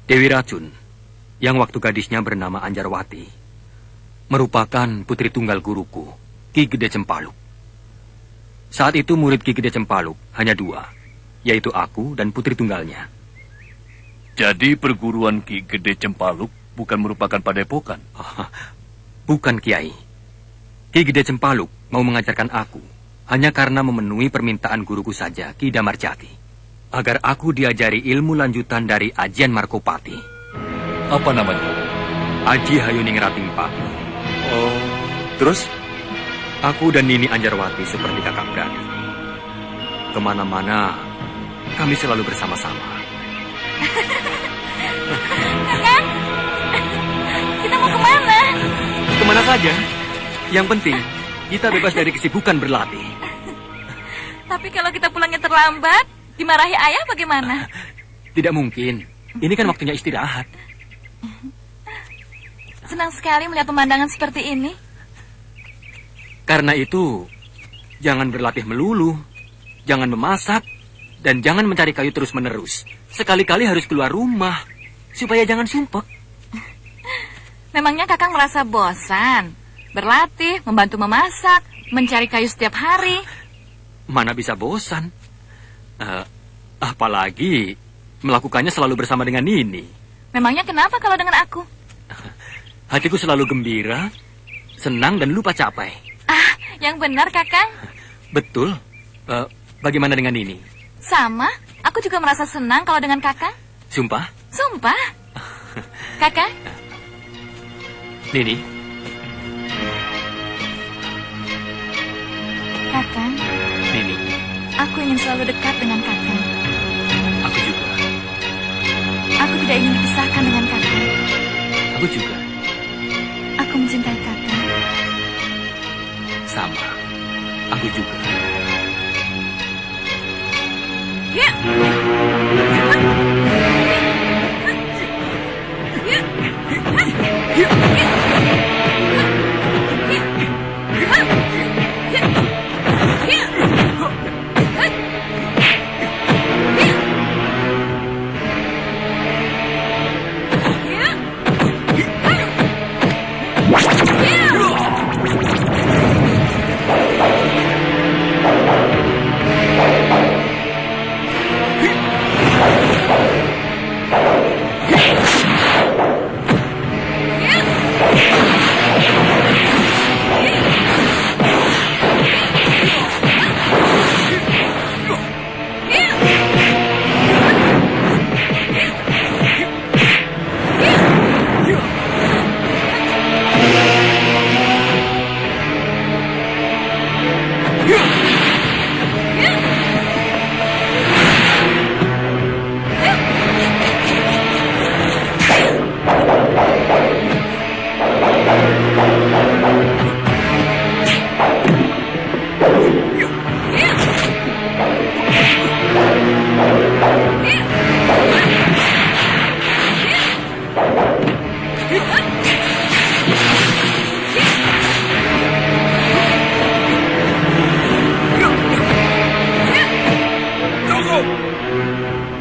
Dewi Racun, yang waktu gadisnya bernama Anjarwati, merupakan putri tunggal guruku, Ki Gede Cempaluk. Saat itu murid Ki Gede Cempaluk hanya dua, yaitu aku dan putri tunggalnya. Jadi perguruan Ki Gede Cempaluk bukan merupakan padepokan? Bukan, Kiai. Ki Gede Cempaluk mau mengajarkan aku hanya karena memenuhi permintaan guruku saja, Ki Damarjati, agar aku diajari ilmu lanjutan dari Ajian Markopati. Apa namanya? Aji Hayuningrat Pati. Oh, terus? Aku dan Nini Anjarwati seperti kakak beradik. Kemana-mana, kami selalu bersama-sama. Kakak, kita mau kemana? Kemana saja. Yang penting, kita bebas dari kesibukan berlatih. Tapi kalau kita pulangnya terlambat, dimarahi ayah bagaimana? Tidak mungkin. Ini kan waktunya istirahat. Senang sekali melihat pemandangan seperti ini. Karena itu, jangan berlatih melulu, jangan memasak, dan jangan mencari kayu terus-menerus. Sekali-kali harus keluar rumah, supaya jangan sumpek. Memangnya kakak merasa bosan? Berlatih, membantu memasak, mencari kayu setiap hari. Mana bisa bosan? Apalagi melakukannya selalu bersama dengan Nini. Memangnya kenapa kalau dengan aku? Hatiku selalu gembira, senang dan lupa capek. Ah, yang benar kakak. Betul. Bagaimana dengan Nini? Sama, aku juga merasa senang kalau dengan kakak. Sumpah? Sumpah. Kakak? Nini? Kakak, Nini? aku ingin selalu dekat dengan kakak. Aku juga. Aku tidak ingin dipisahkan dengan kakak. Aku juga. Aku mencintai kakak. Sama. Aku juga. Ya.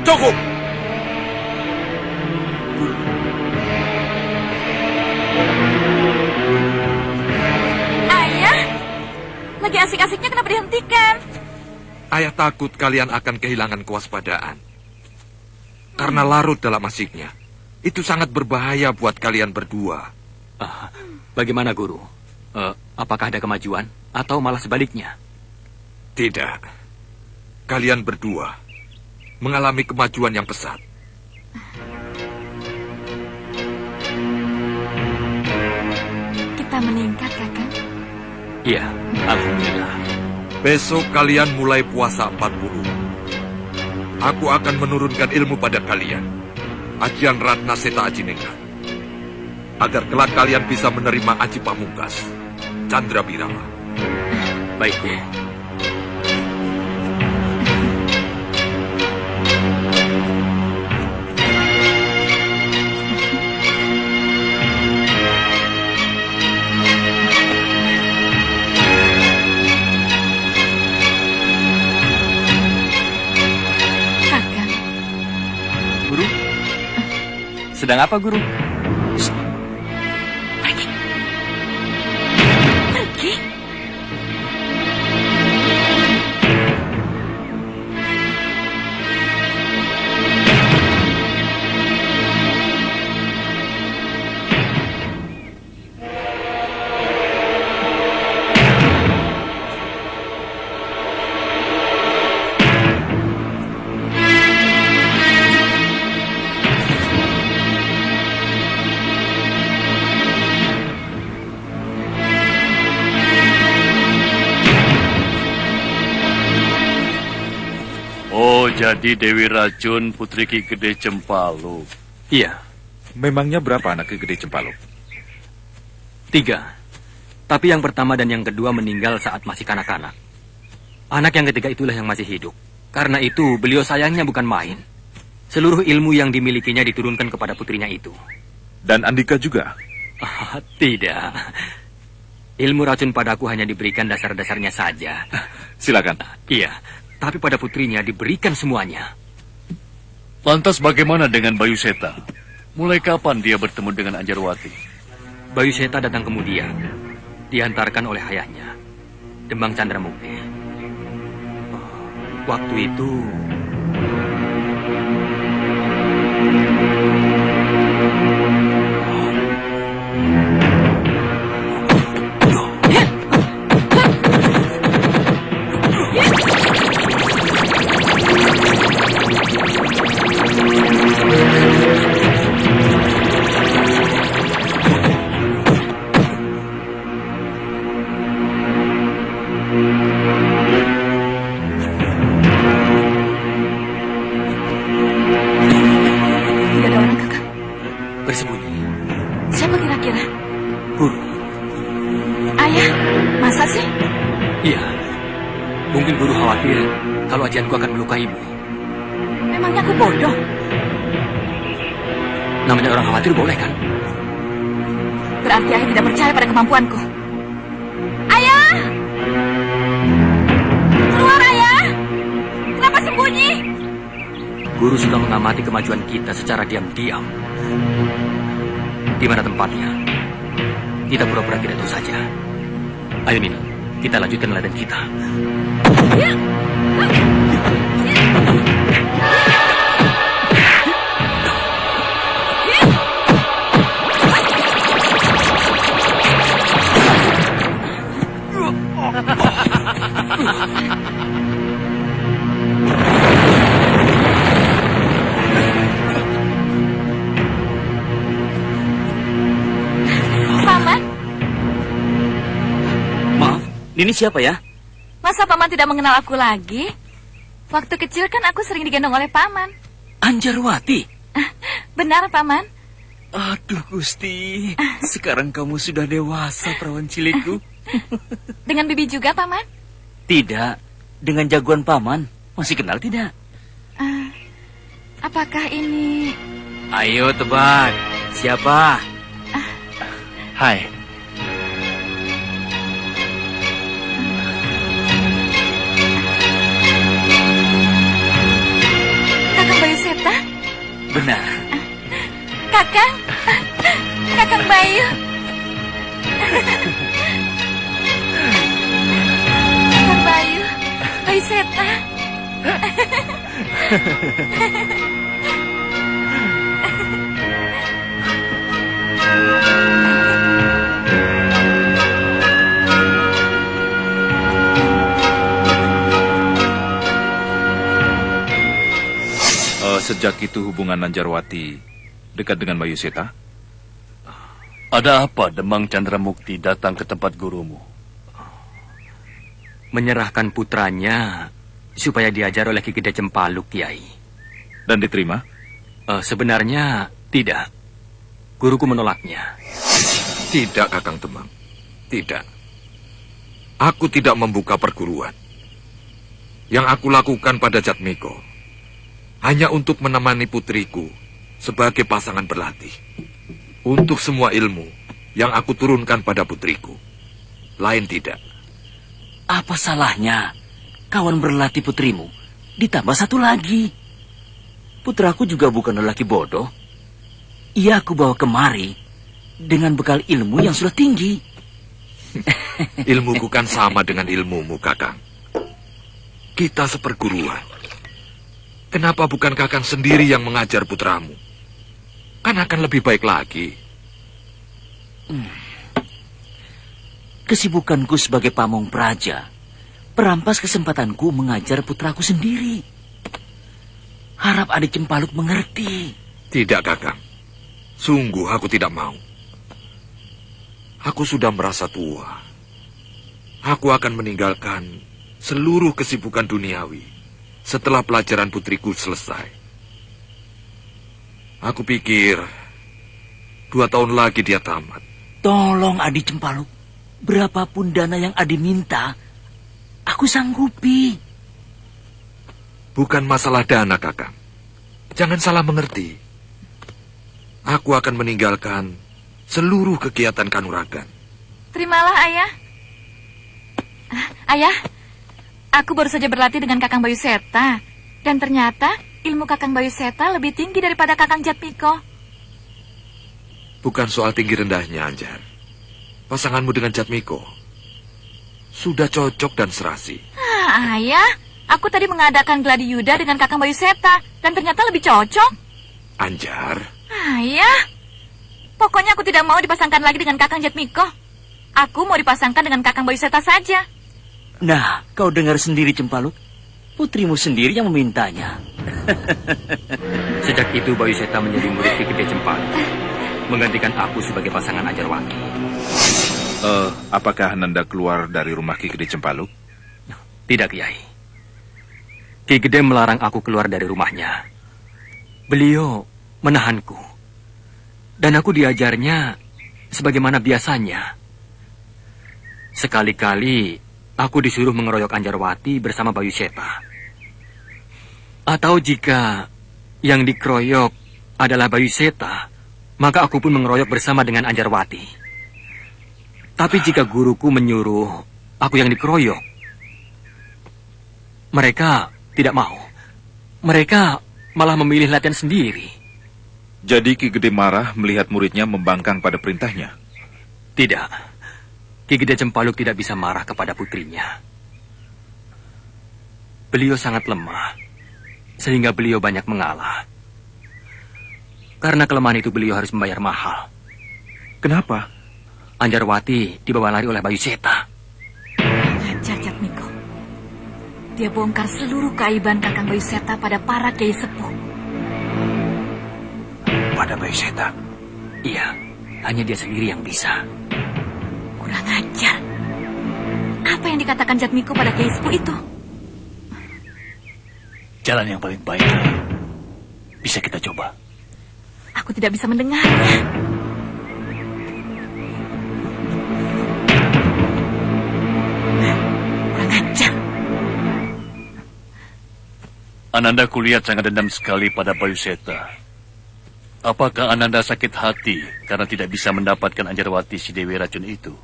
Cukup! Ayah, lagi asik-asiknya kenapa dihentikan? Ayah takut kalian akan kehilangan kewaspadaan. Karena larut dalam asiknya. Itu sangat berbahaya buat kalian berdua. Bagaimana, Guru? Apakah ada kemajuan? Atau malah sebaliknya? Tidak. Kalian berdua mengalami kemajuan yang pesat. Kita meningkat, kakak. Iya, alhamdulillah. Besok kalian mulai puasa 40. Aku akan menurunkan ilmu pada kalian. Ajian Ratna Seta Ajinengrat. Agar kelak kalian bisa menerima Aji Pamungkas, Chandra Birama. Baik, Guru. Sedang apa, Guru? Pergi. Pergi. Oh, jadi Dewi Racun putri Ki Gede Cempaluk. Iya, Memangnya berapa anak Ki Gede Cempaluk? 3. Tapi yang pertama dan yang kedua meninggal saat masih kanak-kanak. Anak yang ketiga itulah yang masih hidup. Karena itu, beliau sayangnya bukan main. Seluruh ilmu yang dimilikinya diturunkan kepada putrinya itu. Dan Andika juga? Tidak. Ilmu racun padaku hanya diberikan dasar-dasarnya saja. Silakan. Iya, tapi pada putrinya diberikan semuanya. Lantas bagaimana dengan Bayu Seta? Mulai kapan dia bertemu dengan Anjarwati? Bayu Seta datang kemudian. Diantarkan oleh ayahnya, Demang Candramukti. Waktu itu... Tidak ada orang, Kakang. bersembunyi. Siapa kira-kira? Guru. Ayah, masa sih? Iya. Mungkin guru khawatir kalau ajianku akan melukaimu. Memangnya aku bodoh? Namanya orang khawatir boleh kan? Berarti ayah tidak percaya pada kemampuanku. Ayah! Keluar, ayah! Kenapa sembunyi? Guru sudah mengamati kemajuan kita secara diam-diam. Di mana tempatnya? Kita pura-pura tidak tahu saja. Ayo Nina, kita lanjutkan ladang kita. Paman, Maaf, ini siapa ya? masa Paman tidak mengenal aku lagi? Waktu kecil kan aku sering digendong oleh Paman. Anjarwati. Benar, Paman? Aduh, Gusti. Sekarang kamu sudah dewasa, perawan cilikku. Dengan Bibi juga, Paman? Tidak, dengan jagoan paman. Masih kenal tidak? Apakah ini... Ayo tebak, siapa? Hai, Kakang Bayu Seta? Benar. Kakang? Kakang Bayu? Kakang Bayu? Bayu Seta? Sejak itu hubungan Anjarwati dekat dengan Bayu Seta? ada apa Demang Candramukti datang ke tempat gurumu? Menyerahkan putranya supaya diajar oleh Ki Gede Cempaluk, Kiai. Dan diterima? Sebenarnya tidak. Guruku menolaknya. Tidak, Kakang Demang. Tidak. Aku tidak membuka perguruan. Yang aku lakukan pada Jatmiko hanya untuk menemani putriku sebagai pasangan berlatih. Untuk semua ilmu yang aku turunkan pada putriku. Lain tidak. Apa salahnya kawan berlatih putrimu ditambah satu lagi? Putraku juga bukan lelaki bodoh. Ia aku bawa kemari dengan bekal ilmu yang sudah tinggi. Ilmuku kan sama dengan ilmumu, Kakang. Kita seperguruan. Kenapa bukan Kakang sendiri yang mengajar putramu? Kan akan lebih baik lagi. Kesibukanku sebagai pamong praja perampas kesempatanku mengajar putraku sendiri. Harap adik Cempaluk mengerti. Tidak, Kakang. Sungguh aku tidak mau. Aku sudah merasa tua. Aku akan meninggalkan seluruh kesibukan duniawi setelah pelajaran putriku selesai. Aku pikir 2 tahun lagi dia tamat. Tolong adik Cempaluk, berapapun dana yang adik minta, aku sanggupi. Bukan masalah dana, Kakang. Jangan salah mengerti. Aku akan meninggalkan seluruh kegiatan kanuragan. Terimalah, Ayah. Ayah, aku baru saja berlatih dengan Kakang Bayu Seta. Dan ternyata ilmu Kakang Bayu Seta lebih tinggi daripada Kakang Jatmiko. Bukan soal tinggi rendahnya, Anjar. Pasanganmu dengan Jatmiko sudah cocok dan serasi. Ayah, aku tadi mengadakan gladi yuda dengan Kakang Bayu Seta. Dan ternyata lebih cocok. Anjar, Ayah, pokoknya aku tidak mau dipasangkan lagi dengan Kakang Jatmiko. Aku mau dipasangkan dengan Kakang Bayu Seta saja. Nah, kau dengar sendiri Cempaluk. Putrimu sendiri yang memintanya. Sejak itu Bayu Seta menjadi murid Ki Gede Cempaluk, menggantikan aku sebagai pasangan Anjarwati. Apakah Nanda keluar dari rumah Ki Gede Cempaluk? Tidak, Kiai. Ki Gede melarang aku keluar dari rumahnya. Beliau menahanku. Dan aku diajarnya sebagaimana biasanya. Sekali-kali aku disuruh mengeroyok Anjarwati bersama Bayu Seta. Atau jika yang dikeroyok adalah Bayu Seta, maka aku pun mengeroyok bersama dengan Anjarwati. Tapi jika guruku menyuruh aku yang dikeroyok, mereka tidak mau. Mereka malah memilih latihan sendiri. Jadi Ki Gede marah melihat muridnya membangkang pada perintahnya? Tidak. Ki Gede Cempaluk tidak bisa marah kepada putrinya. Beliau sangat lemah, sehingga beliau banyak mengalah. Karena kelemahan itu beliau harus membayar mahal. Kenapa? Anjarwati dibawa lari oleh Bayu Seta. Ajar Jatmiko. Dia bongkar seluruh keaiban Kakang Bayu Seta pada para kiai sepuh. Pada Bayu Seta? Iya, hanya dia sendiri yang bisa. Kurang ajar. Apa yang dikatakan Jatmiko pada kiai sepuh itu? Jalan yang paling baik, bisa kita coba. Aku tidak bisa mendengarnya. Kurang ajar. Ananda kulihat sangat dendam sekali pada Bayu Seta. Apakah Ananda sakit hati karena tidak bisa mendapatkan Anjarwati si Dewi Racun itu?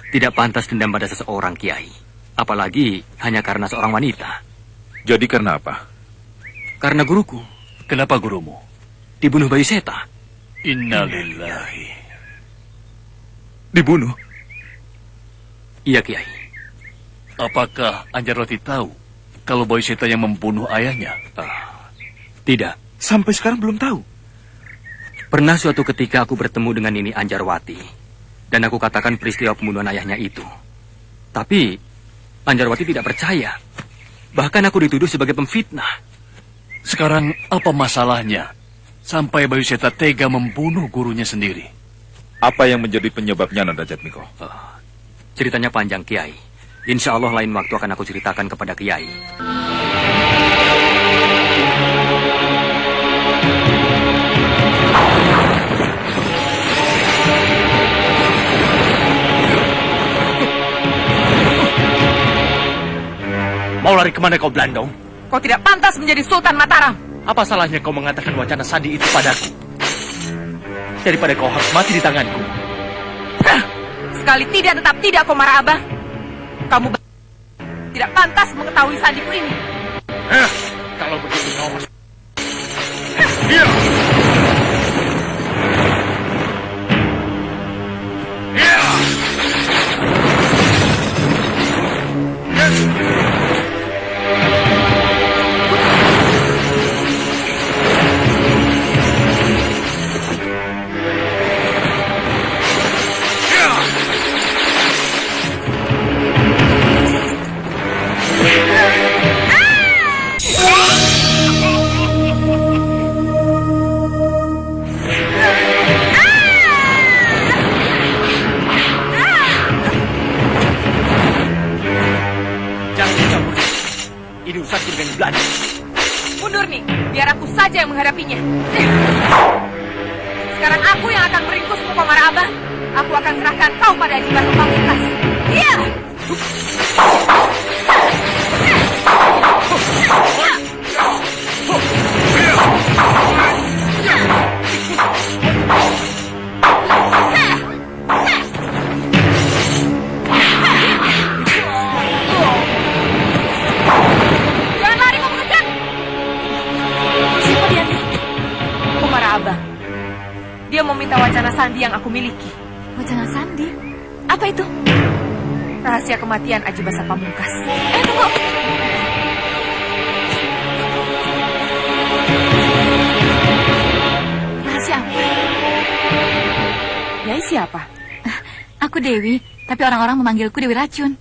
Tidak pantas dendam pada seseorang, Kiai. Apalagi hanya karena seorang wanita. Jadi karena apa? Karena guruku Kenapa gurumu? dibunuh Bayu Seta. Innalillahi. Dibunuh? Iya, Kiai. Apakah Anjarwati tahu kalau Bayu Seta yang membunuh ayahnya? Tidak. Sampai sekarang belum tahu. Pernah suatu ketika aku bertemu dengan Nini Anjarwati. Dan aku katakan peristiwa pembunuhan ayahnya itu. Tapi Anjarwati tidak percaya. Bahkan aku dituduh sebagai pemfitnah. Sekarang apa masalahnya sampai Bayu Seta tega membunuh gurunya sendiri? Apa yang menjadi penyebabnya Nanda Jatmiko? Ceritanya panjang, Kiai. Insya Allah lain waktu akan aku ceritakan kepada Kiai. Mau lari kemana kau Blandong? Kau tidak pantas menjadi Sultan Mataram. Apa salahnya kau mengatakan wacana sandi itu padaku? Daripada kau harus mati di tanganku. Sekali tidak tetap tidak, Komara Abah. Kamu tidak pantas mengetahui sandiku ini. Kalau begitu kau harus... Belanda. Mundur nih, biar aku saja yang menghadapinya. Sekarang aku yang akan meringkusmu, Komara Abah. Aku akan serahkan kau pada Aji Basa Pamungkas. Iya! Jangan lari, kau mengejar! Siapa dia nih? Komara Abah. Dia meminta wacana sandi yang aku miliki. Wacana sandi? Apa itu? Rahasia kematian Aji Basa Pamungkas. Tunggu. Rahasia apa? Nyai siapa? Aku Dewi, tapi orang-orang memanggilku Dewi Racun.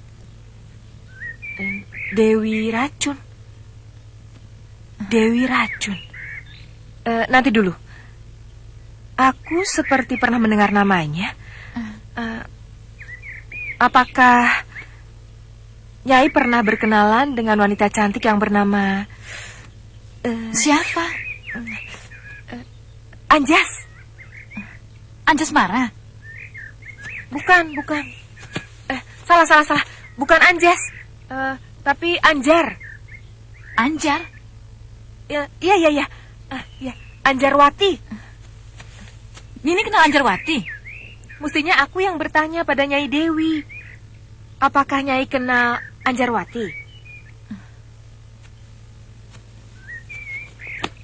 Dewi Racun. Dewi Racun. Nanti dulu. Aku seperti pernah mendengar namanya. Apakah Nyai pernah berkenalan dengan wanita cantik yang bernama Siapa? Anjas? Anjas Mara? Bukan. Salah. Bukan Anjas. Tapi Anjar. Anjar? Iya. Ya, Anjarwati. Nini kenal Anjarwati? Mestinya aku yang bertanya pada Nyai Dewi. Apakah Nyai kenal Anjarwati?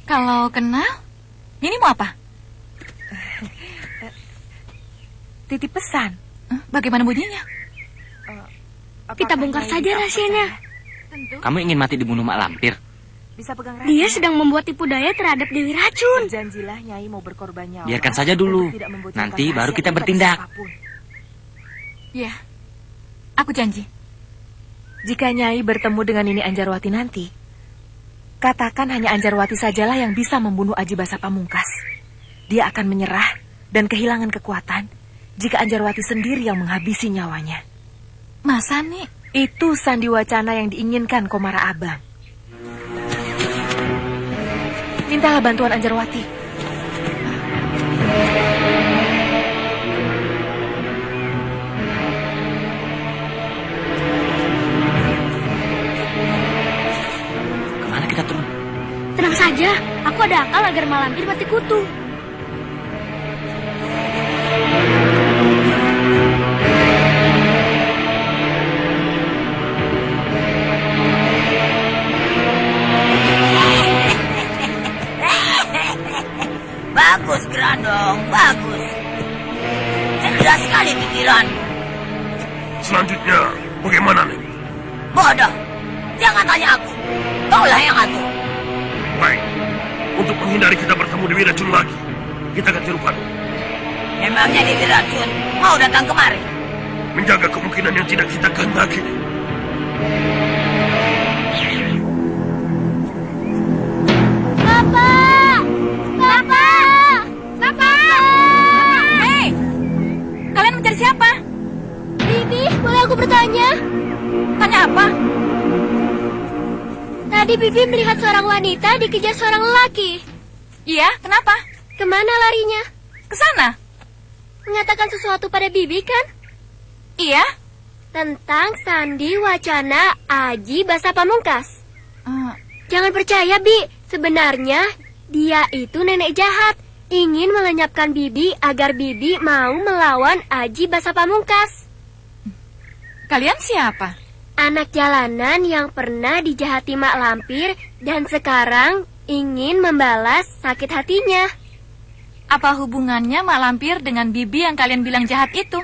Kalau kenal, Nini mau apa? Titip pesan. Bagaimana bunyinya? Kita bongkar saja rahasianya. Tentu. Kamu ingin mati dibunuh mak lampir? Bisa pegang Dia sedang membuat tipu daya terhadap Dewi Racun. Janjilah Nyai mau berkorban nyawa. Biarkan saja dulu. untuk tidak membocorkan Nanti baru rahasia kita kepada bertindak. siapapun. Ya, aku janji. Jika Nyai bertemu dengan Nini Anjarwati nanti, katakan hanya Anjarwati sajalah yang bisa membunuh Aji Basa Pamungkas. Dia akan menyerah dan kehilangan kekuatan jika Anjarwati sendiri yang menghabisi nyawanya. Masa nih? Itu sandi wacana yang diinginkan Komara Abang. Mintalah bantuan Anjarwati. Kemana kita turun? Tenang saja, aku ada akal agar malampir mati kutu. Bagus, Grandong, bagus. Cerdas sekali pikiran. Selanjutnya, bagaimana nih? Bodoh, jangan tanya aku. Kaulah yang atur. Baik, untuk menghindari kita bertemu Dewi Racun lagi, kita ganti rupa. Memangnya Dewi Racun mau datang kemari? Menjaga kemungkinan yang tidak kita kehendaki. Bapak! Bapak! Bapak! Hei, kalian mencari siapa? Bibi, boleh aku bertanya? Tanya apa? Tadi Bibi melihat seorang wanita dikejar seorang lelaki. Iya, kenapa? Kemana larinya? Ke sana? Mengatakan sesuatu pada Bibi kan? Iya. Tentang sandi wacana Aji Basa Pamungkas. Eh, Jangan percaya, Bi. Sebenarnya dia itu nenek jahat. Ingin melenyapkan Bibi agar Bibi mau melawan Aji Basa Pamungkas. kalian siapa? Anak jalanan yang pernah dijahati mak lampir dan sekarang ingin membalas sakit hatinya. Apa hubungannya Mak Lampir dengan Bibi yang kalian bilang jahat itu?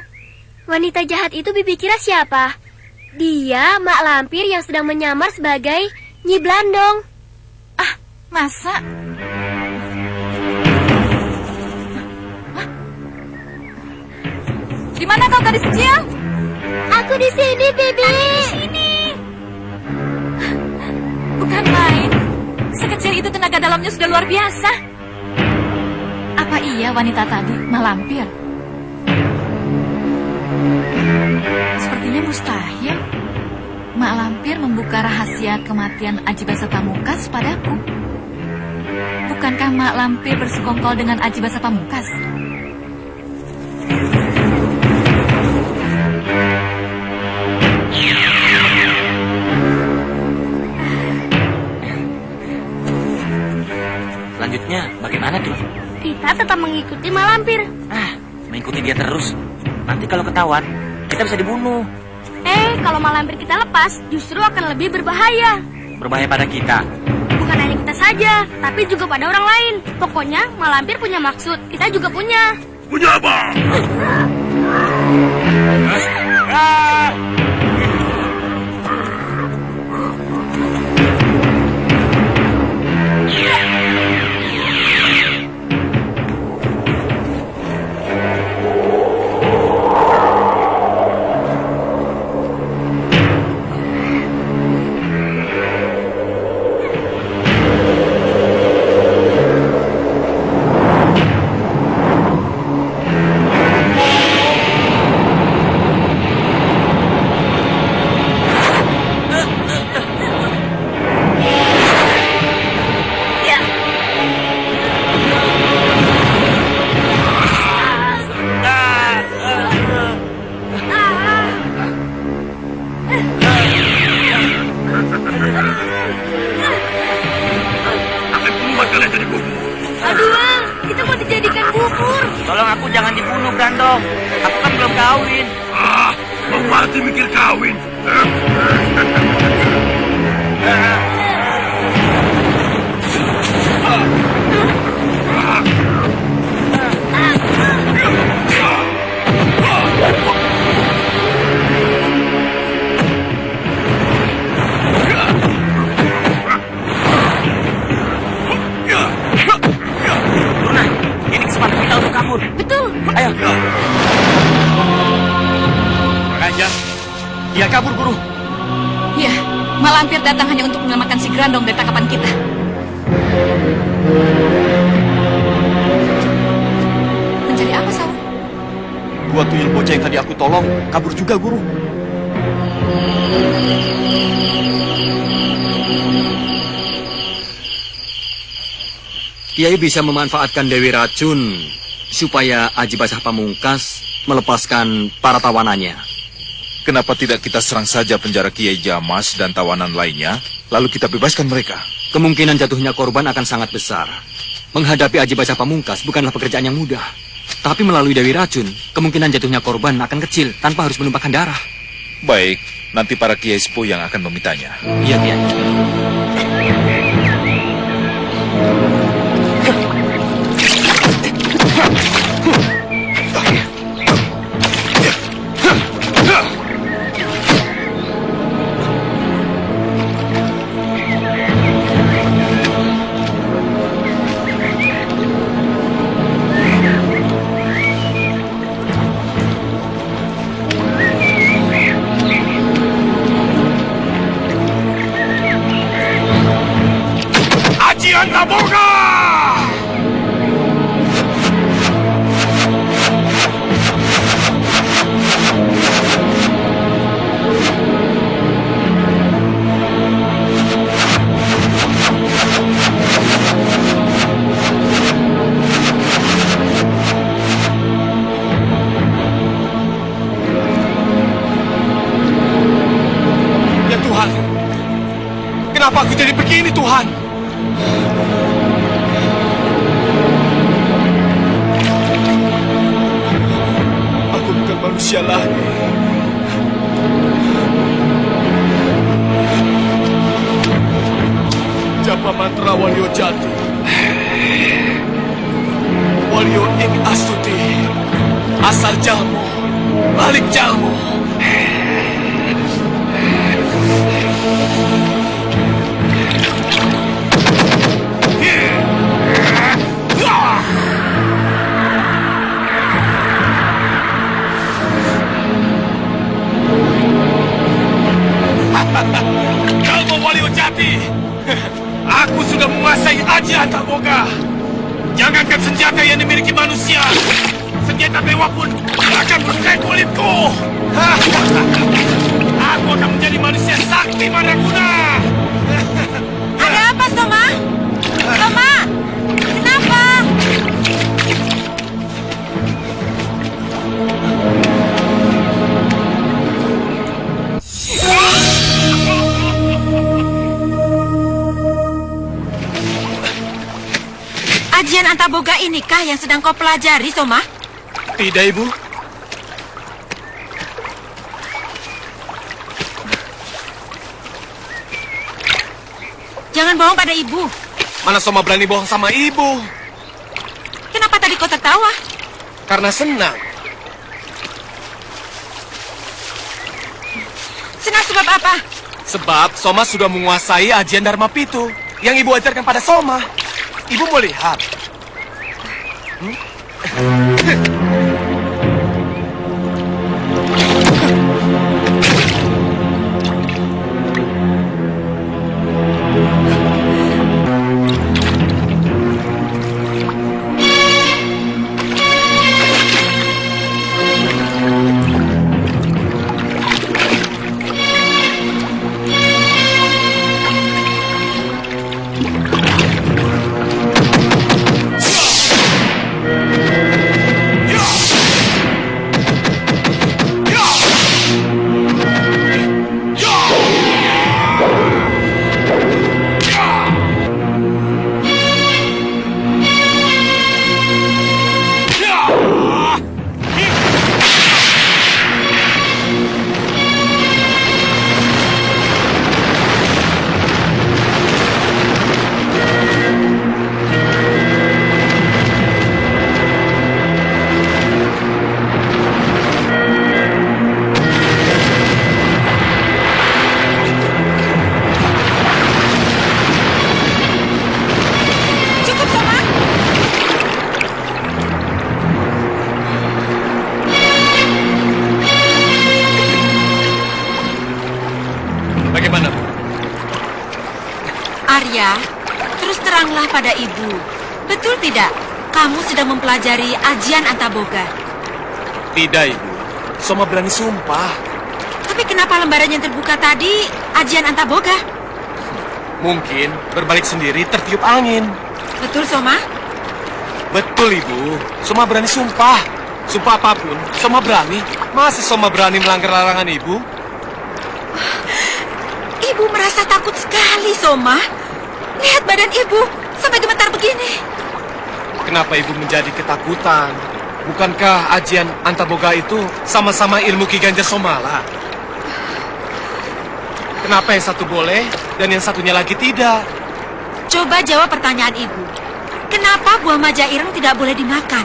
Wanita jahat itu Bibi kira siapa? Dia mak lampir yang sedang menyamar sebagai Nyi Blandong. Ah, masa? Di mana kau gadis kecil? Aku di sini, Bibi. Di sini. Bukan main. Sekecil itu tenaga dalamnya sudah luar biasa. Apa iya wanita tadi Mak Lampir? Sepertinya mustahil Mak Lampir membuka rahasia rahasia kematian Aji Basa Pamungkas padaku? Bukankah Mak Lampir bersekongkol dengan Aji Basa Pamungkas? Selanjutnya bagaimana tuh? Kita tetap mengikuti Malampir. Mengikuti dia terus. Nanti kalau ketahuan, kita bisa dibunuh. Kalau Malampir kita lepas, justru akan lebih berbahaya. Berbahaya pada kita. Bukan hanya kita saja, tapi juga pada orang lain. Pokoknya Malampir punya maksud, kita juga punya. Punya apa? Kita mau dijadikan bubur. Tolong aku jangan dibunuh, Brandong. Aku kan belum kawin. Mau mati mikir kawin. Luna, ini kesempatan kita untuk kabur. Betul. Ayo. Raja, dia kabur, Guru. Iya, Malampir datang hanya untuk menyelamatkan si Grandong dari tangkapan kita. Mencari apa, Saul? Dua tuyul bocah yang tadi aku tolong kabur juga, Guru. Kiai bisa memanfaatkan Dewi Racun supaya Aji Basa Pamungkas melepaskan para tawanannya. Kenapa tidak kita serang saja penjara Kiai Jamas dan tawanan lainnya, lalu kita bebaskan mereka? Kemungkinan jatuhnya korban akan sangat besar. Menghadapi Aji Basa Pamungkas bukanlah pekerjaan yang mudah. Tapi melalui Dewi Racun, kemungkinan jatuhnya korban akan kecil tanpa harus menumpahkan darah. Baik, nanti para Kiai Sepuh yang akan memintanya. Iya, Kiai. Ajian Taboga! Ya Tuhan, kenapa aku jadi begini, Tuhan? Aku bukan manusia lagi. Japa mantra Walio Jati, Walio ing astuti, asal jalmo, balik jalmo. Jalmo Walio Jati, aku sudah menguasai Aji Antaboga. Jangankan senjata yang dimiliki manusia, senjata dewa pun akan berkait kulitku. Aku akan menjadi manusia sakti mandraguna. Antaboga inikah yang sedang kau pelajari, Soma? Tidak, Ibu. Jangan bohong pada ibu. Mana Soma berani bohong sama Ibu? Kenapa tadi kau tertawa? Karena senang. Senang sebab apa? Sebab Soma sudah menguasai ajian Dharma Pitu yang Ibu ajarkan pada Soma. Ibu mau lihat? Bagaimana, Bu? Arya, terus teranglah pada ibu. Betul tidak? Kamu sedang mempelajari ajian Antaboga. Tidak, Ibu. Soma berani sumpah. Tapi kenapa lembaran yang terbuka tadi ajian Antaboga? Mungkin berbalik sendiri tertiup angin. Betul, Soma? Betul, Ibu. Soma berani sumpah. Sumpah apapun, Soma berani. Masa Soma berani melanggar larangan Ibu? Ibu merasa takut sekali, Soma. Lihat badan ibu sampai gemetar begini. Kenapa Ibu menjadi ketakutan? Bukankah ajian Antaboga itu sama-sama ilmu Ki Ganjar Somala? Kenapa yang satu boleh dan yang satunya lagi tidak? Coba jawab pertanyaan ibu. Kenapa buah majaireng tidak boleh dimakan?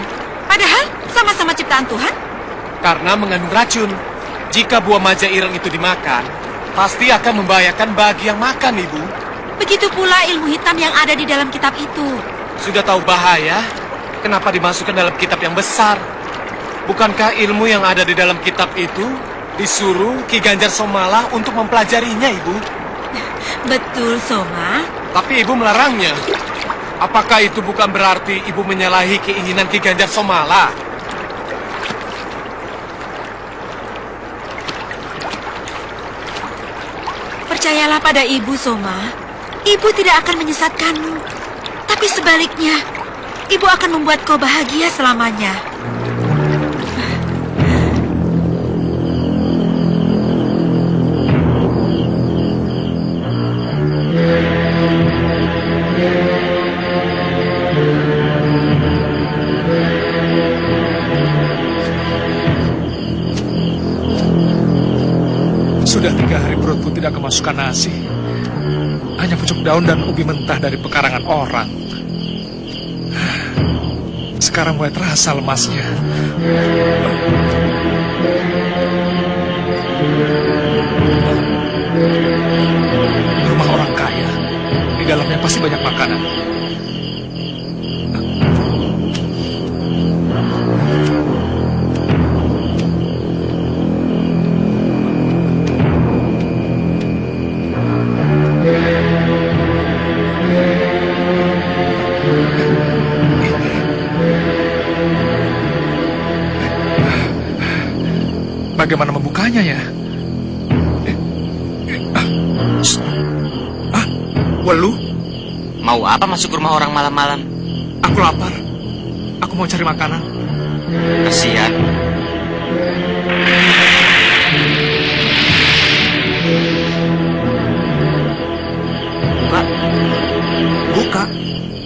Padahal sama-sama ciptaan Tuhan. Karena mengandung racun. Jika buah majaireng itu dimakan, pasti akan membahayakan bagi yang makan, Ibu. Begitu pula ilmu hitam yang ada di dalam kitab itu. Sudah tahu bahaya, kenapa dimasukkan dalam kitab yang besar? Bukankah ilmu yang ada di dalam kitab itu disuruh Ki Ganjar Somala untuk mempelajarinya, Ibu? Betul, Soma. Tapi Ibu melarangnya. Apakah itu bukan berarti Ibu menyalahi keinginan Ki Ganjar Somala? Percayalah pada ibu, Soma. Ibu tidak akan menyesatkanmu. Tapi sebaliknya, ibu akan membuat kau bahagia selamanya. Sudah 3 hari perutku tidak kemasukan nasi. Hanya pucuk daun dan ubi mentah dari pekarangan orang. Sekarang mulai terasa lemasnya. Rumah orang kaya. Di dalamnya pasti banyak makanan. Bagaimana membukanya ya? Walu? Mau apa masuk rumah orang malam-malam? Aku lapar. Aku mau cari makanan. Kasihan. Buka. Buka?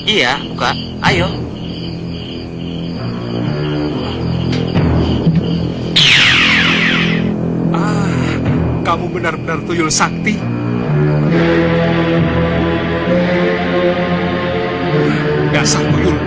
Iya, buka. Ayo. Kamu benar-benar tuyul sakti. Dasar tuyul.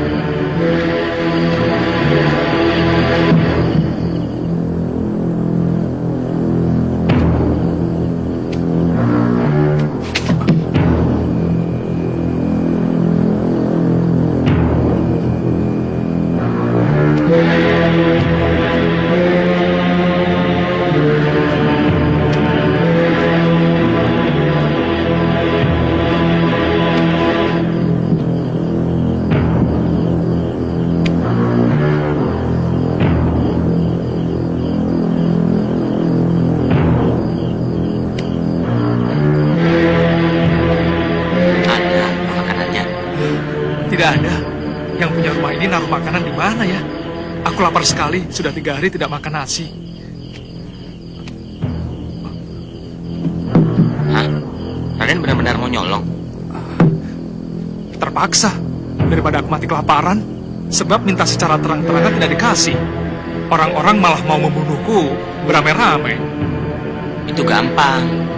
Ada makanannya. Tidak ada. Yang punya rumah ini naruh makanan di mana ya? Aku lapar sekali. Sudah 3 hari tidak makan nasi. Hah? Raden benar-benar mau nyolong? Terpaksa. Daripada aku mati kelaparan. Sebab minta secara terang-terangan tidak dikasih. Orang-orang malah mau membunuhku beramai-ramai. Itu gampang.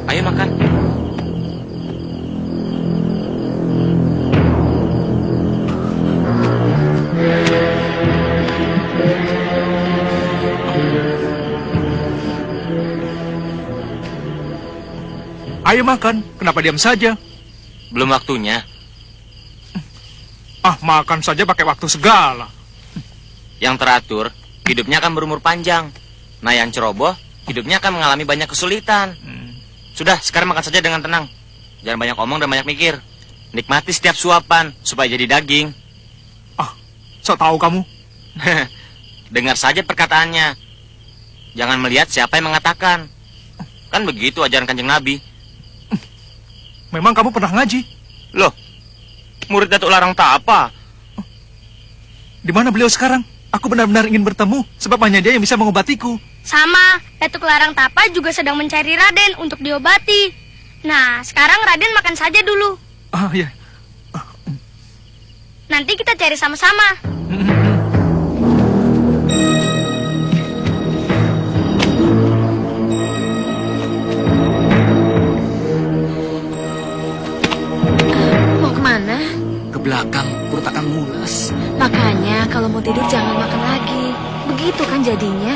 Ayo makan. Ayo makan. Kenapa diam saja? Belum waktunya. Ah, makan saja pakai waktu segala. Yang teratur, hidupnya akan berumur panjang. Nah, yang ceroboh, hidupnya akan mengalami banyak kesulitan. Sudah, sekarang makan saja dengan tenang. Jangan banyak omong dan banyak mikir. Nikmati setiap suapan, supaya jadi daging. Ah, so tahu kamu. Dengar saja perkataannya. Jangan melihat siapa yang mengatakan. Kan begitu ajaran Kanjeng Nabi. Memang kamu pernah ngaji? Loh, murid Datuk Larang tak apa. Di mana beliau sekarang? Aku benar-benar ingin bertemu, sebab hanya dia yang bisa mengobatiku. Sama, Datuk Larang Tapa juga sedang mencari Raden untuk diobati. Nah, sekarang Raden makan saja dulu. Ah, ya. Nanti kita cari sama-sama. Mau kemana? Ke belakang, perut akan mulas. Makanya kalau mau tidur jangan makan lagi. Begitu kan jadinya.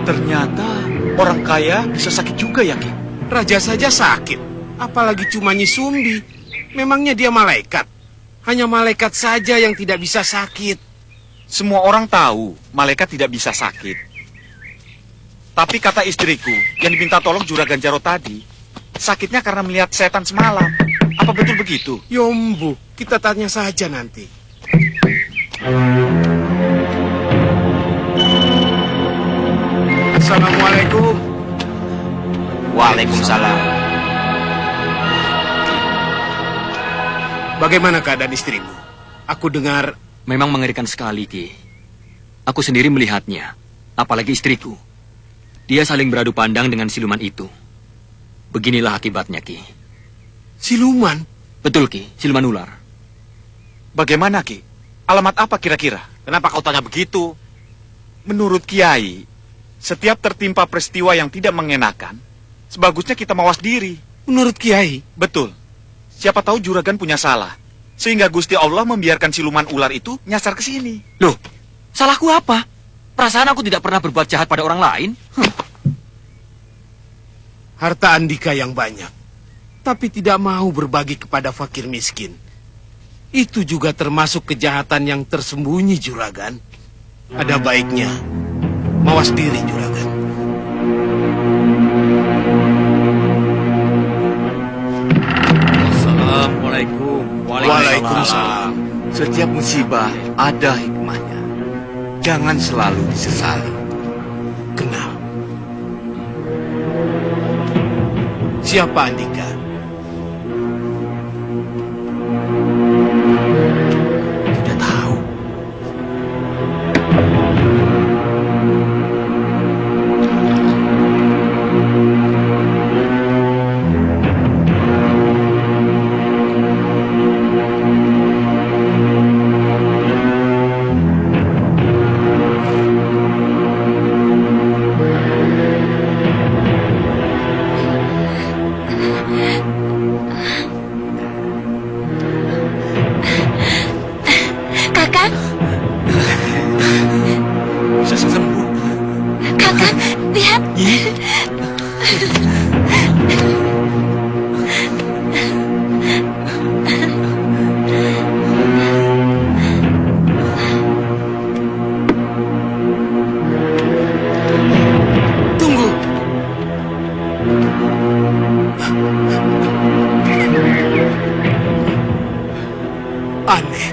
Ternyata orang kaya bisa sakit juga ya, Ki? Raja saja sakit, apalagi cuma Nyi Sumbi. Memangnya dia malaikat? Hanya malaikat saja yang tidak bisa sakit. Semua orang tahu malaikat tidak bisa sakit. Tapi kata istriku yang diminta tolong Juragan Jaro tadi, sakitnya karena melihat setan semalam. Apa betul begitu? Yombu, kita tanya saja nanti. Assalamualaikum. Waalaikumsalam. Bagaimana keadaan istrimu? Aku dengar... Memang mengerikan sekali, Ki. Aku sendiri melihatnya, apalagi istriku. Dia saling beradu pandang dengan siluman itu. Beginilah akibatnya, Ki. Siluman? Betul, Ki, siluman ular. Bagaimana, Ki? Alamat apa kira-kira? Kenapa kau tanya begitu? Menurut Kiai, setiap tertimpa peristiwa yang tidak mengenakan, sebagusnya kita mawas diri. Menurut Kiai? Betul. Siapa tahu Juragan punya salah, sehingga Gusti Allah membiarkan siluman ular itu nyasar ke sini. Loh, salahku apa? Perasaan aku tidak pernah berbuat jahat pada orang lain. Harta Andika yang banyak. tapi tidak mau berbagi kepada fakir miskin. Itu juga termasuk kejahatan yang tersembunyi, Juragan. Ada baiknya mawas diri, Juragan. Assalamualaikum. Waalaikumsalam. Setiap musibah ada hikmahnya. Jangan selalu disesali. Kenal. Siapa Andika? Tidak tahu. Kakak, Bisa sembuh. kakak, lihat. Tunggu. Aneh.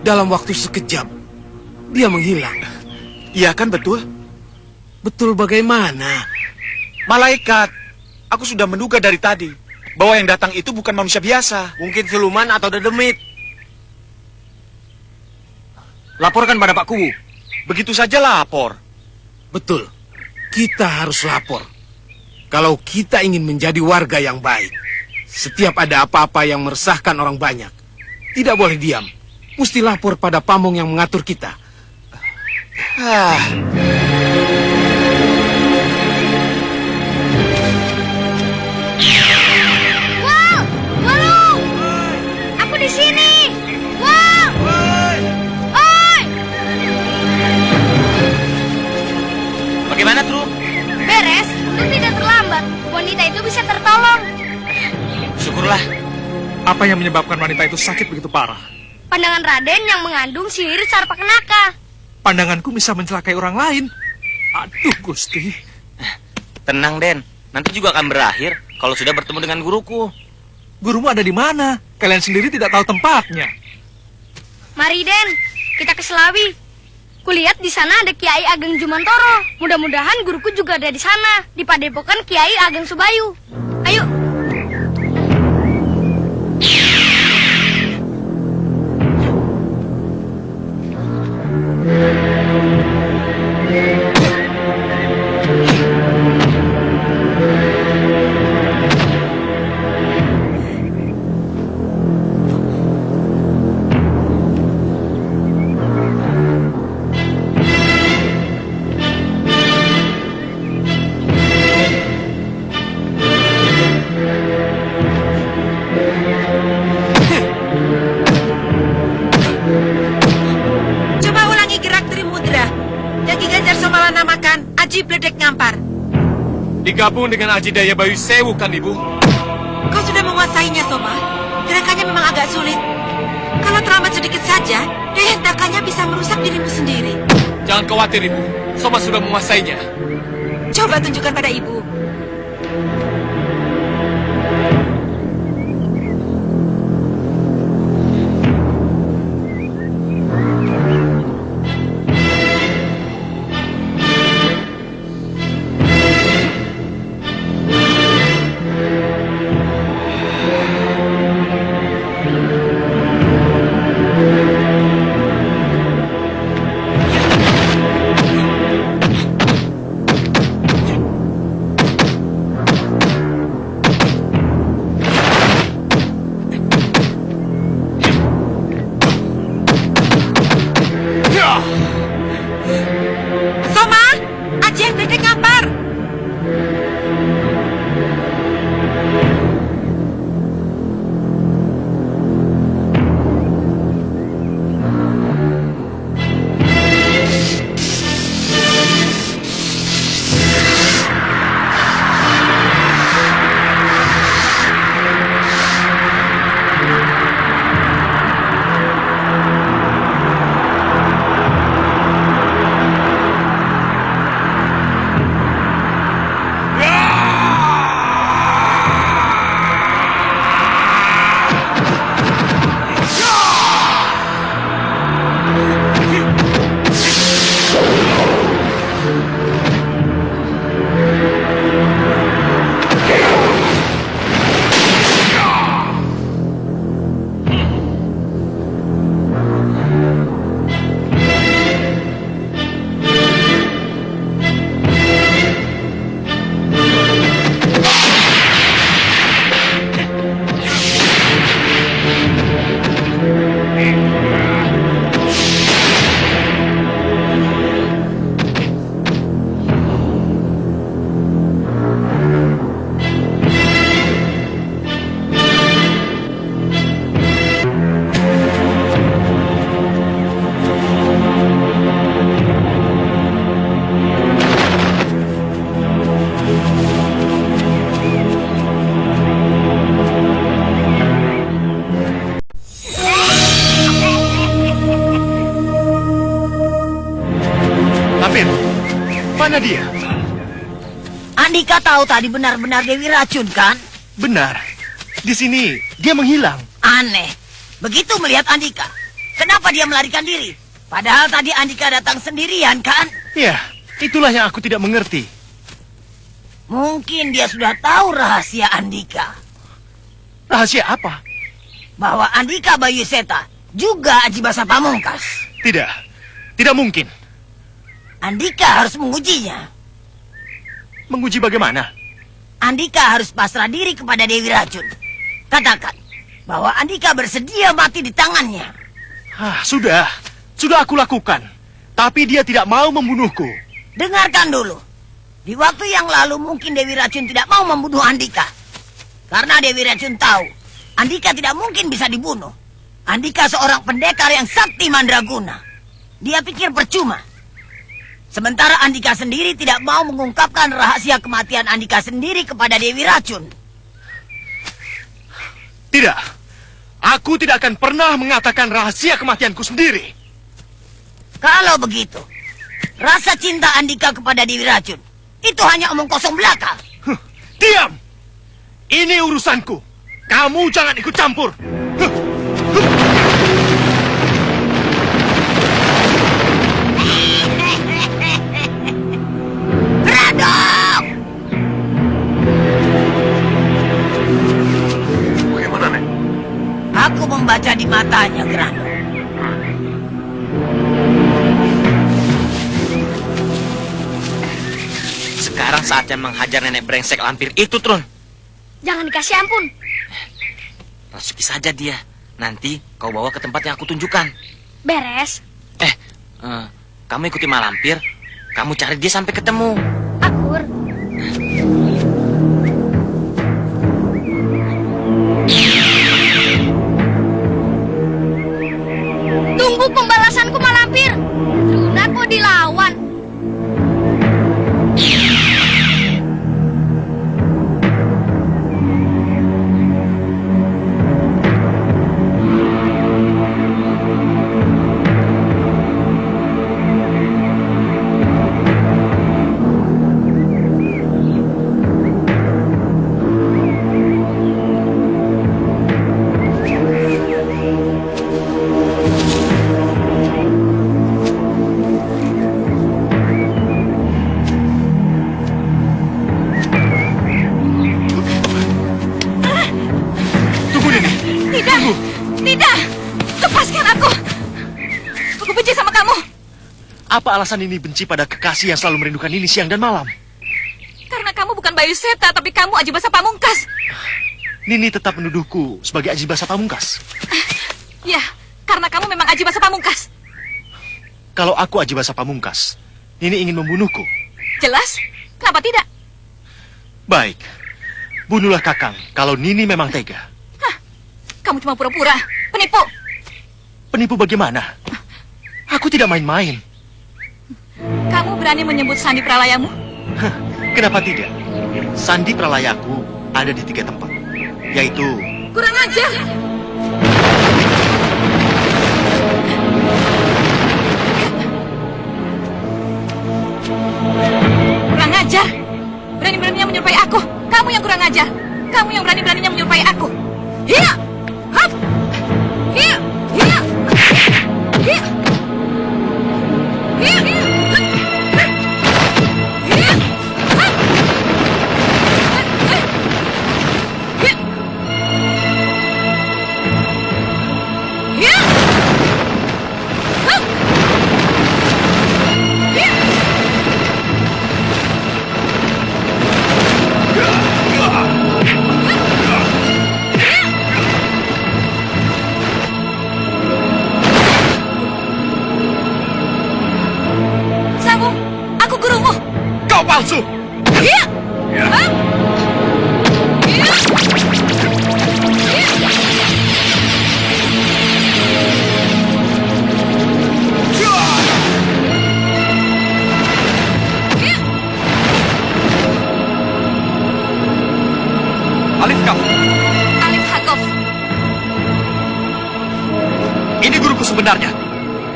Dalam waktu sekejap, dia menghilang. Iya kan betul? Betul bagaimana? Malaikat. Aku sudah menduga dari tadi bahwa yang datang itu bukan manusia biasa. Mungkin siluman atau dedemit. Laporkan pada Pak Kuwu. Begitu saja lapor. Betul. Kita harus lapor. Kalau kita ingin menjadi warga yang baik, setiap ada apa-apa yang meresahkan orang banyak, tidak boleh diam. Mesti lapor pada pamong yang mengatur kita. Wow, Walung, aku di sini. Wow, oi. Bagaimana, Tru? Beres, untung tidak terlambat. Wanita itu bisa tertolong. Syukurlah. Apa yang menyebabkan wanita itu sakit begitu parah? Pandangan Raden yang mengandung sihir Sarpakenaka. Pandanganku bisa mencelakai orang lain. Aduh, Gusti. Tenang, Den. Nanti juga akan berakhir kalau sudah bertemu dengan guruku. Gurumu ada di mana? Kalian sendiri tidak tahu tempatnya. Mari Den, kita ke Selawi. Kulihat di sana ada Kiai Ageng Jumantoro. Mudah-mudahan guruku juga ada di sana, di Padepokan Kiai Ageng Subayu. Ayo. Coba ulangi gerak Trimudra. Yang Ki Ganjar Somala namakan Aji Bledek Ngampar. Digabung dengan Aji Daya Bayu Sewu kan, Ibu? Kau sudah menguasainya, Soma. Gerakannya memang agak sulit. Kalau terlambat sedikit saja, daya hentakannya bisa merusak dirimu sendiri. Jangan khawatir, Ibu. Soma sudah menguasainya. Coba tunjukkan pada ibu. mana dia? Andika tahu tadi benar-benar Dewi Racun, kan? Benar. Di sini dia menghilang. Aneh. Begitu melihat Andika, kenapa dia melarikan diri? Padahal tadi Andika datang sendirian, kan? Ya, itulah yang aku tidak mengerti. Mungkin dia sudah tahu rahasia Andika. Rahasia apa? Bahwa Andika Bayu Seta juga Aji Basa Pamungkas. Tidak, tidak mungkin. Andika harus mengujinya. Menguji bagaimana? Andika harus pasrah diri kepada Dewi Racun. Katakan bahwa Andika bersedia mati di tangannya. Sudah aku lakukan. Tapi dia tidak mau membunuhku. Dengarkan dulu. Di waktu yang lalu mungkin Dewi Racun tidak mau membunuh Andika. Karena Dewi Racun tahu Andika tidak mungkin bisa dibunuh. Andika seorang pendekar yang sakti mandraguna. Dia pikir percuma. Sementara Andika sendiri tidak mau mengungkapkan rahasia kematian Andika sendiri kepada Dewi Racun. Tidak. Aku tidak akan pernah mengatakan rahasia kematianku sendiri. Kalau begitu, rasa cinta Andika kepada Dewi Racun itu hanya omong kosong belaka. Diam! Ini urusanku. Kamu jangan ikut campur. Radong! Bagaimana, Nek? Aku membaca di matanya, Grandong. Sekarang saatnya menghajar nenek brengsek lampir itu, Trun. Jangan dikasih ampun. Masuki saja dia. Nanti kau bawa ke tempat yang aku tunjukkan. Beres. Kamu ikuti malampir. Kamu cari dia sampai ketemu. Akur. Tunggu pembalasanku, malampir. Sudah kau dilawan. Apa alasan Nini benci pada kekasih yang selalu merindukan Nini siang dan malam? Karena kamu bukan Bayu Seta, tapi kamu Aji Basa Pamungkas. Nini tetap menuduhku sebagai Aji Basa Pamungkas. Ya, karena kamu memang Aji Basa Pamungkas. Kalau aku Aji Basa Pamungkas, Nini ingin membunuhku. Jelas, kenapa tidak? Baik, bunuhlah Kakang kalau Nini memang tega. Hah, kamu cuma pura-pura, penipu. Penipu bagaimana? Aku tidak main-main. Kamu berani menyebut sandi pralayamu? Kenapa tidak? Sandi pralayaku ada di 3 tempat, yaitu... Kurang ajar! Kurang ajar! Berani-beraninya menyerupai aku. Kamu yang kurang ajar. Kamu yang berani-beraninya menyerupai aku. Hiya! Hap! Hiya! Hiya! Hiya! Hiya! Palsu. Iya. Ya. Hah? Iya. Alif kau. Alif Hakov. Ini guruku sebenarnya.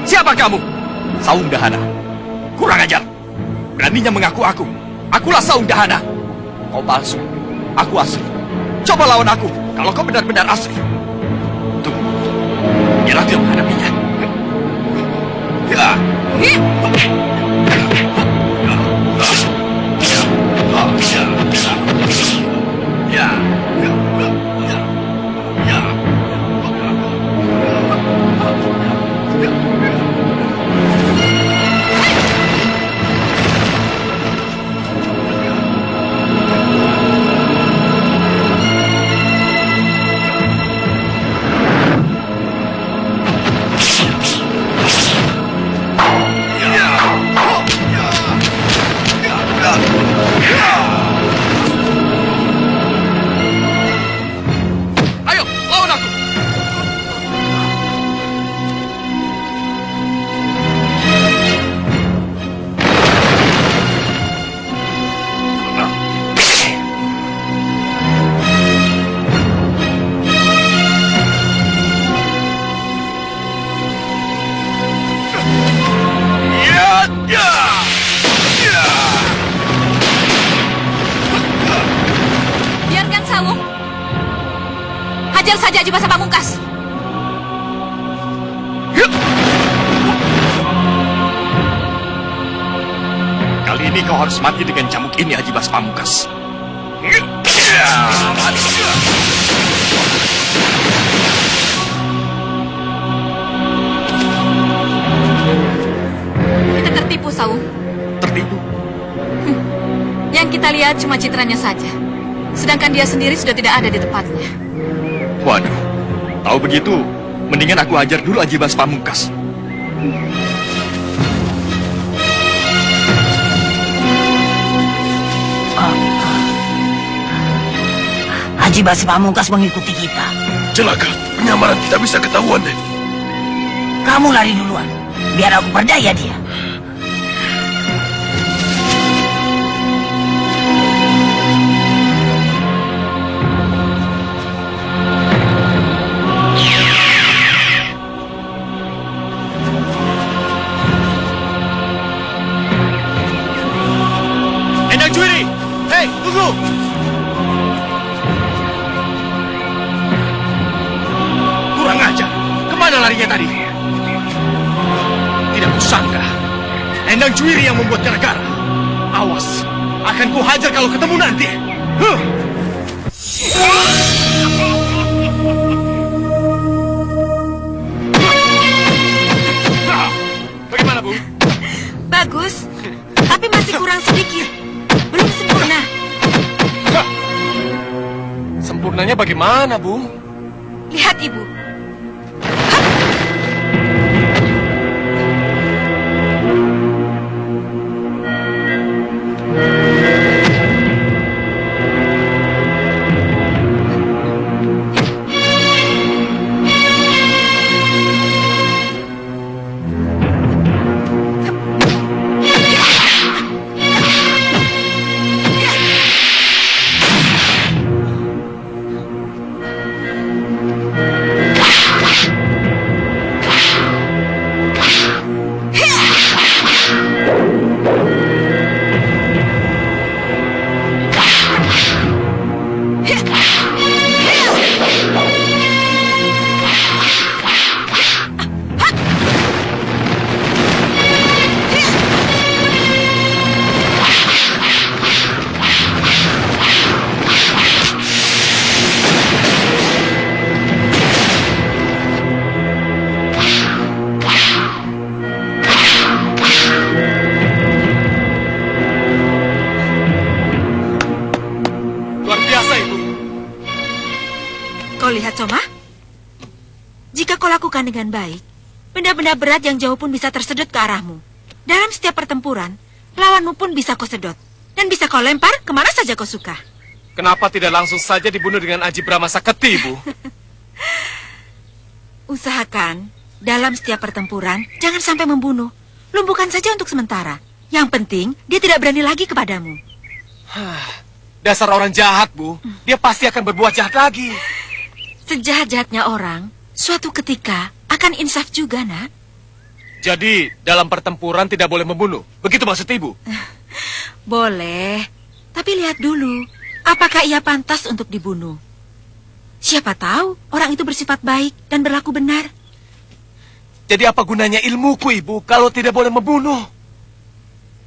Siapa kamu? Saung Dahana. Kurang ajar. Beraninya mengaku aku. Akulah Saung Dahana. Kau palsu. Aku asli. Coba lawan aku kalau kau benar-benar asli. Tunggu. Biar aku yang menghadapinya. Ya. Ayo, lawan aku. Biarkan Sawung. Hajar saja Aji Basa Pamungkas. Kali ini kau harus mati dengan cambuk ini, Aji Basa Pamungkas. Kita tertipu, Sawung. Tertipu? Yang kita lihat cuma citranya saja. Sedangkan dia sendiri sudah tidak ada di tempatnya. Waduh, tahu begitu, mendingan aku ajar dulu Aji Basa Pamungkas. Aji Basa Pamungkas mengikuti kita. Celaka, penyamaran tidak bisa ketahuan deh. Kamu lari duluan, biar aku berdaya dia. Endang Juwiri! Hei, tunggu! Kurang ajar. Kemana larinya tadi? Tidak kusangka. Endang Juwiri yang membuat gara-gara. Awas, akan kuhajar kalau ketemu nanti. Huh. Bagaimana, Bu? Bagus, tapi masih kurang sedikit. Belum sempurna. Sempurnanya bagaimana, Bu? Lihat, Ibu. Kau lihat, Soma? Jika kau lakukan dengan baik, benda-benda berat yang jauh pun bisa tersedot ke arahmu. Dalam setiap pertempuran, lawanmu pun bisa kau sedot. Dan bisa kau lempar kemana saja kau suka. Kenapa tidak langsung saja dibunuh dengan Aji Brahma Saketi, Bu? Usahakan, dalam setiap pertempuran, jangan sampai membunuh. Lumpuhkan saja untuk sementara. Yang penting, dia tidak berani lagi kepadamu. Dasar orang jahat, Bu. Dia pasti akan berbuat jahat lagi. Sejahat-jahatnya orang, suatu ketika akan insaf juga, nak. Jadi, dalam pertempuran tidak boleh membunuh. Begitu maksud Ibu? Boleh, tapi lihat dulu, apakah ia pantas untuk dibunuh? Siapa tahu orang itu bersifat baik dan berlaku benar. Jadi apa gunanya ilmuku, Ibu, kalau tidak boleh membunuh?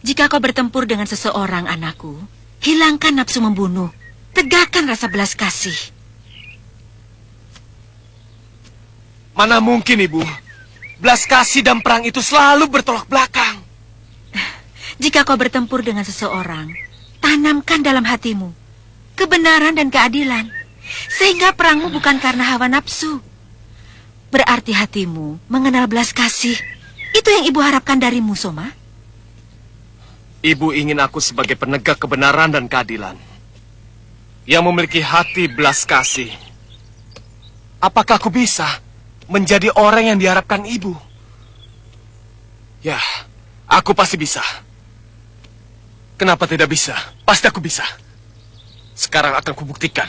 Jika kau bertempur dengan seseorang, anakku, hilangkan nafsu membunuh. Tegakkan rasa belas kasih. Mana mungkin, Ibu? Belas kasih dan perang itu selalu bertolak belakang. Jika kau bertempur dengan seseorang, tanamkan dalam hatimu kebenaran dan keadilan. Sehingga perangmu bukan karena hawa nafsu. Berarti hatimu mengenal belas kasih. Itu yang ibu harapkan darimu, Soma. Ibu ingin aku sebagai penegak kebenaran dan keadilan. Yang memiliki hati belas kasih. Apakah aku bisa menjadi orang yang diharapkan ibu? Ya, aku pasti bisa. Kenapa tidak bisa? Pasti aku bisa. Sekarang akan kubuktikan.